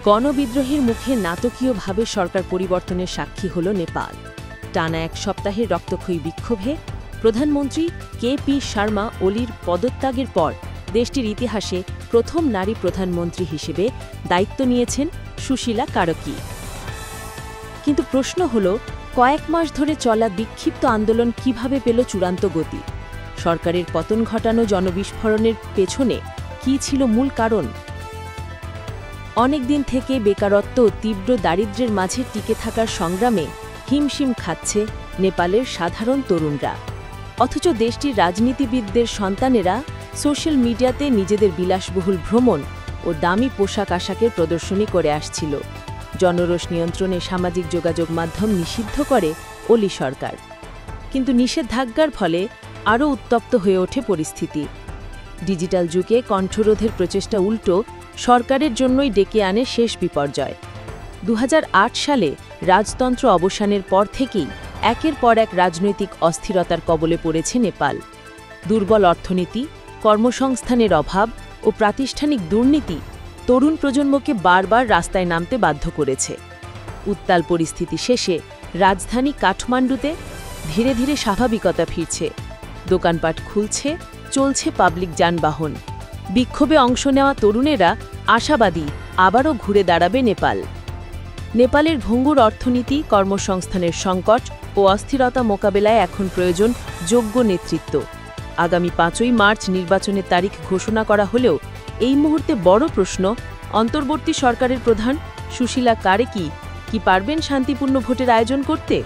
গণবিদ্রোহের মুখে নাটকীয়ভাবে সরকার পরিবর্তনের সাক্ষী হল নেপাল। টানা এক সপ্তাহের রক্তক্ষয়ী বিক্ষোভে প্রধানমন্ত্রী কে.পি. শর্মা ওলির পদত্যাগের পর দেশটির ইতিহাসে প্রথম নারী প্রধানমন্ত্রী হিসেবে দায়িত্ব নিয়েছেন সুশীলা কারকি। কিন্তু প্রশ্ন হল, কয়েক মাস ধরে চলা বিক্ষিপ্ত আন্দোলন কিভাবে পেল চূড়ান্ত গতি? সরকারের পতন ঘটানো জনবিস্ফোরণের পেছনে কী ছিল মূল কারণ? অনেকদিন থেকে বেকারত্ব ও তীব্র দারিদ্র্যের মাঝে টিকে থাকার সংগ্রামে হিমশিম খাচ্ছে নেপালের সাধারণ তরুণরা। অথচ দেশটির রাজনীতিবিদদের সন্তানেরা সোশ্যাল মিডিয়াতে নিজেদের বিলাসবহুল ভ্রমণ ও দামি পোশাক আশাকের প্রদর্শনী করে আসছিল। জনরোষ নিয়ন্ত্রণে সামাজিক যোগাযোগ মাধ্যম নিষিদ্ধ করে ওলি সরকার। কিন্তু নিষেধাজ্ঞার ফলে আরও উত্তপ্ত হয়ে ওঠে পরিস্থিতি। ডিজিটাল যুগে কণ্ঠরোধের প্রচেষ্টা উল্টো সরকারের জন্যই ডেকে আনে শেষ বিপর্যয়। 2008 সালে রাজতন্ত্র অবসানের পর থেকেই একের পর এক রাজনৈতিক অস্থিরতার কবলে পড়েছে নেপাল। দুর্বল অর্থনীতি, কর্মসংস্থানের অভাব ও প্রাতিষ্ঠানিক দুর্নীতি তরুণ প্রজন্মকে বারবার রাস্তায় নামতে বাধ্য করেছে। উত্তাল পরিস্থিতি শেষে রাজধানী কাঠমান্ডুতে ধীরে ধীরে স্বাভাবিকতা ফিরছে। দোকানপাট খুলছে, চলছে পাবলিক যানবাহন। বিক্ষোভে অংশ নেওয়া তরুণেরা আশাবাদী আবারও ঘুরে দাঁড়াবে নেপাল। নেপালের ভঙ্গুর অর্থনীতি, কর্মসংস্থানের সংকট ও অস্থিরতা মোকাবেলায় এখন প্রয়োজন যোগ্য নেতৃত্ব। আগামী 5ই মার্চ নির্বাচনের তারিখ ঘোষণা করা হলেও এই মুহূর্তে বড় প্রশ্ন, অন্তর্বর্তী সরকারের প্রধান সুশীলা কারকি কি পারবেন শান্তিপূর্ণ ভোটের আয়োজন করতে?